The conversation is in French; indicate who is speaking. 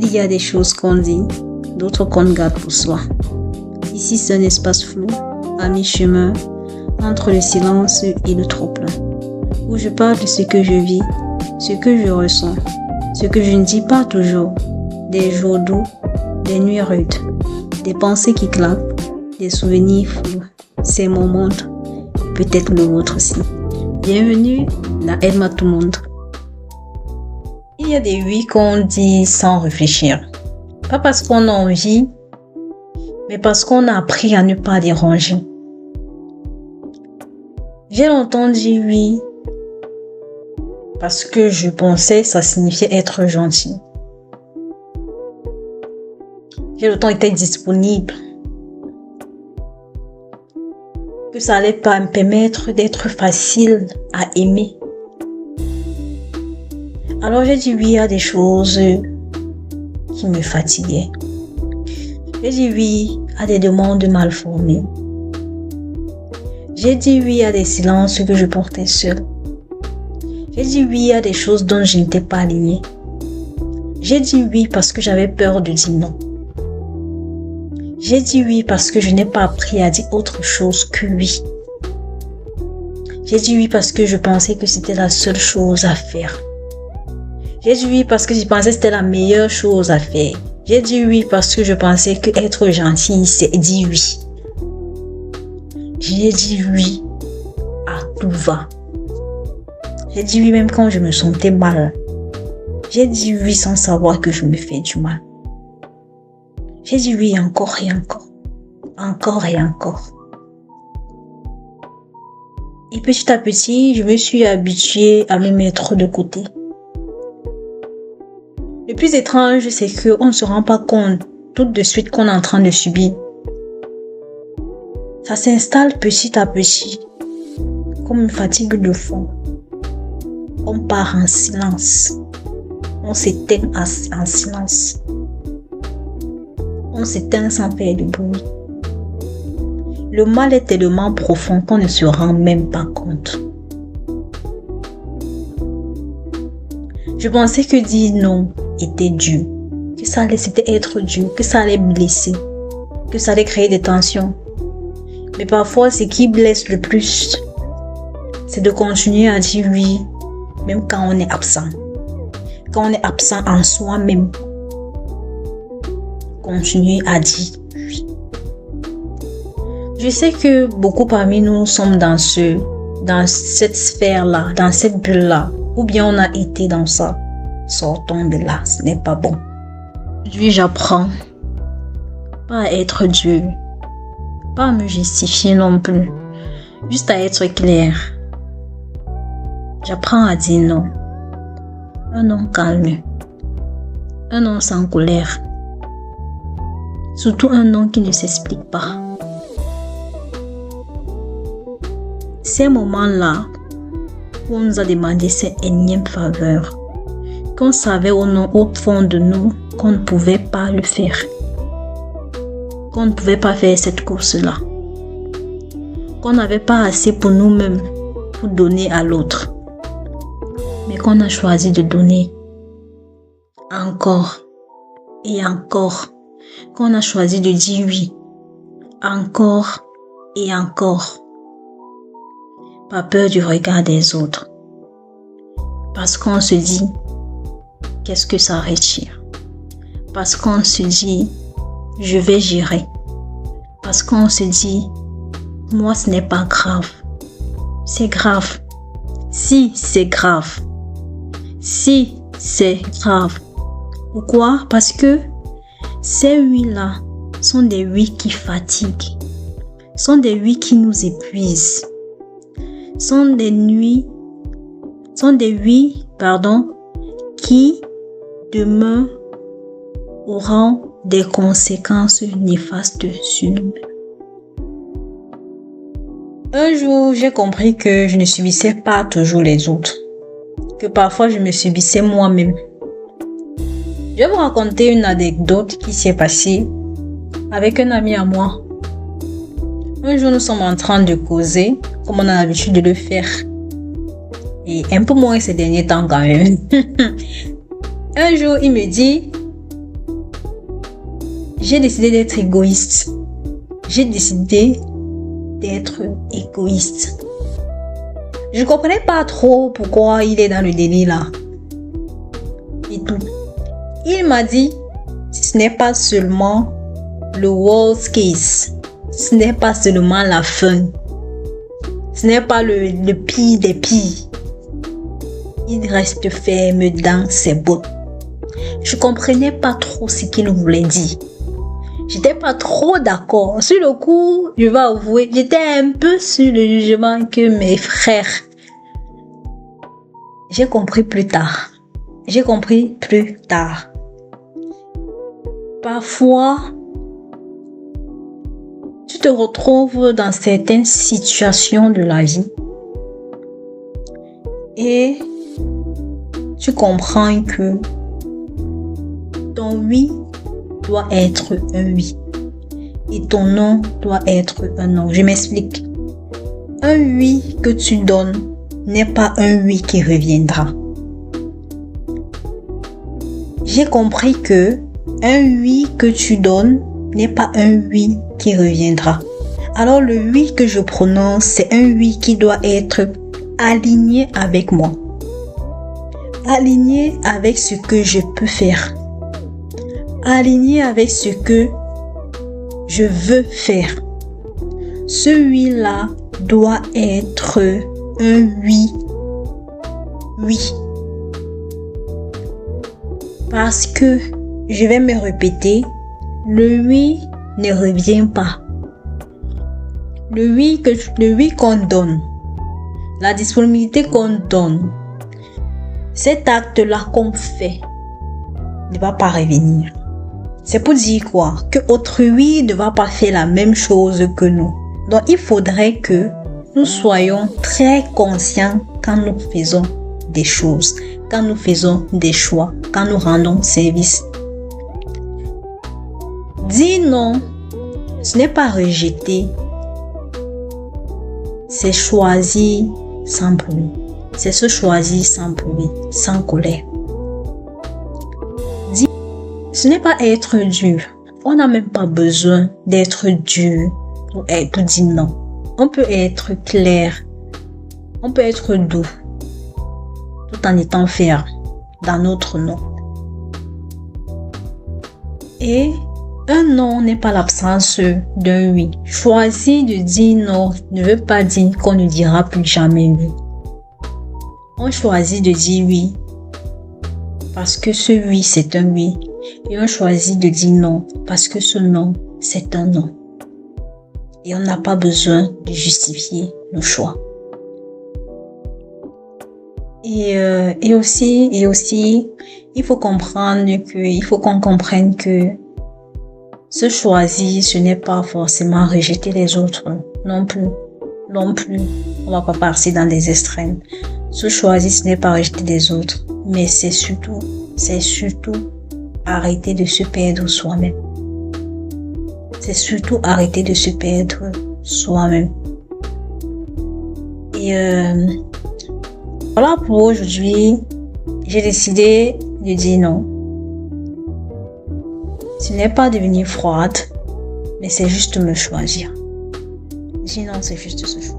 Speaker 1: Il y a des choses qu'on dit, d'autres qu'on garde pour soi. Ici, c'est un espace flou, à mi-chemin, entre le silence et le trop-plein, où je parle de ce que je vis, ce que je ressens, ce que je ne dis pas toujours, des jours doux, des nuits rudes, des pensées qui claquent, des souvenirs flous. C'est mon monde, peut-être le vôtre aussi. Bienvenue dans Aide-moi tout le monde. Il y a des oui qu'on dit sans réfléchir. Pas parce qu'on a envie, mais parce qu'on a appris à ne pas déranger. J'ai longtemps dit oui parce que je pensais que ça signifiait être gentil. J'ai longtemps été disponible, que ça allait pas me permettre d'être facile à aimer. Alors j'ai dit oui à des choses qui me fatiguaient. J'ai dit oui à des demandes mal formées. J'ai dit oui à des silences que je portais seule. J'ai dit oui à des choses dont je n'étais pas alignée. J'ai dit oui parce que j'avais peur de dire non. J'ai dit oui parce que je n'ai pas appris à dire autre chose que oui. J'ai dit oui parce que je pensais que c'était la seule chose à faire. J'ai dit oui parce que je pensais que c'était la meilleure chose à faire. J'ai dit oui parce que je pensais que être gentil, c'est dire oui. J'ai dit oui à tout va. J'ai dit oui même quand je me sentais mal. J'ai dit oui sans savoir que je me fais du mal. J'ai dit oui encore et encore. Encore et encore. Et petit à petit, je me suis habituée à me mettre de côté. Le plus étrange, c'est qu'on ne se rend pas compte tout de suite qu'on est en train de subir. Ça s'installe petit à petit, comme une fatigue de fond. On part en silence. On s'éteint en silence. On s'éteint sans faire de bruit. Le mal est tellement profond qu'on ne se rend même pas compte. Je pensais que dire non était dur, que ça allait être dur, que ça allait blesser, que ça allait créer des tensions. Mais parfois, ce qui blesse le plus, c'est de continuer à dire oui, même quand on est absent. Quand on est absent en soi-même, continuer à dire oui. Je sais que beaucoup parmi nous sommes dans cette sphère-là, dans cette bulle-là, ou bien on a été dans ça. Sortons de là, ce n'est pas bon. Aujourd'hui, j'apprends pas à être dur, pas à me justifier non plus, juste à être clair. J'apprends à dire non. Un non calme, un non sans colère, surtout un non qui ne s'explique pas. Ces moments-là où on nous a demandé ces énièmes faveurs, qu'on savait au fond de nous qu'on ne pouvait pas le faire, qu'on ne pouvait pas faire cette course-là, qu'on n'avait pas assez pour nous-mêmes pour donner à l'autre, mais qu'on a choisi de donner encore et encore, qu'on a choisi de dire oui encore et encore, pas peur du regard des autres, parce qu'on se dit qu'est-ce que ça retire, parce qu'on se dit je vais gérer, parce qu'on se dit moi ce n'est pas grave, c'est grave, si c'est grave, si c'est grave. Pourquoi? Parce que ces oui-là sont des oui qui fatiguent, sont des oui qui nous épuisent, sont des oui, qui demain auront des conséquences néfastes sur nous. Un jour, j'ai compris que je ne subissais pas toujours les autres, que parfois je me subissais moi-même. Je vais vous raconter une anecdote qui s'est passée avec un ami à moi. Un jour, nous sommes en train de causer, comme on a l'habitude de le faire. Et un peu moins ces derniers temps quand même. Un jour, il me dit, j'ai décidé d'être égoïste. J'ai décidé d'être égoïste. Je comprenais pas trop pourquoi il est dans le délire là. Et tout. Il m'a dit, ce n'est pas seulement le worst case. Ce n'est pas seulement la fin. Ce n'est pas le pire des pires. Il reste ferme dans ses bottes. Je comprenais pas trop ce qu'il voulait dire. J'étais pas trop d'accord. Sur le coup, je vais avouer, j'étais un peu sur le jugement que mes frères. J'ai compris plus tard. Parfois, tu te retrouves dans certaines situations de la vie et tu comprends que ton oui doit être un oui et ton non doit être un non. Je m'explique. Un oui que tu donnes n'est pas un oui qui reviendra. J'ai compris que un oui que tu donnes n'est pas un oui qui reviendra. Alors le oui que je prononce, c'est un oui qui doit être aligné avec moi. Aligné avec ce que je peux faire. Aligné avec ce que je veux faire. Ce oui-là doit être un oui. Oui. Parce que, je vais me répéter, le oui ne revient pas. Le oui qu'on donne, la disponibilité qu'on donne, cet acte-là qu'on fait ne va pas revenir. C'est pour dire quoi? Que autrui ne va pas faire la même chose que nous. Donc, il faudrait que nous soyons très conscients quand nous faisons des choses, quand nous faisons des choix, quand nous rendons service. Dire non, ce n'est pas rejeter, c'est choisir sans bruit. C'est se choisir sans bruit, sans colère. Dire, ce n'est pas être dur. On n'a même pas besoin d'être dur pour dire non. On peut être clair, on peut être doux, tout en étant ferme dans notre non. Et un non n'est pas l'absence d'un oui. Choisir de dire non ne veut pas dire qu'on ne dira plus jamais oui. On choisit de dire oui parce que ce oui c'est un oui. Et on choisit de dire non parce que ce non c'est un non. Et on n'a pas besoin de justifier nos choix. Et aussi, il faut comprendre il faut qu'on comprenne que se choisir, ce n'est pas forcément rejeter les autres non plus. On va pas partir dans des extrêmes. Se choisir, ce n'est pas rejeter les autres, mais c'est surtout arrêter de se perdre soi-même. C'est surtout arrêter de se perdre soi-même. Et voilà pour aujourd'hui. J'ai décidé de dire non. Ce n'est pas devenir froide, mais c'est juste me choisir. Dire non, c'est juste se choisir.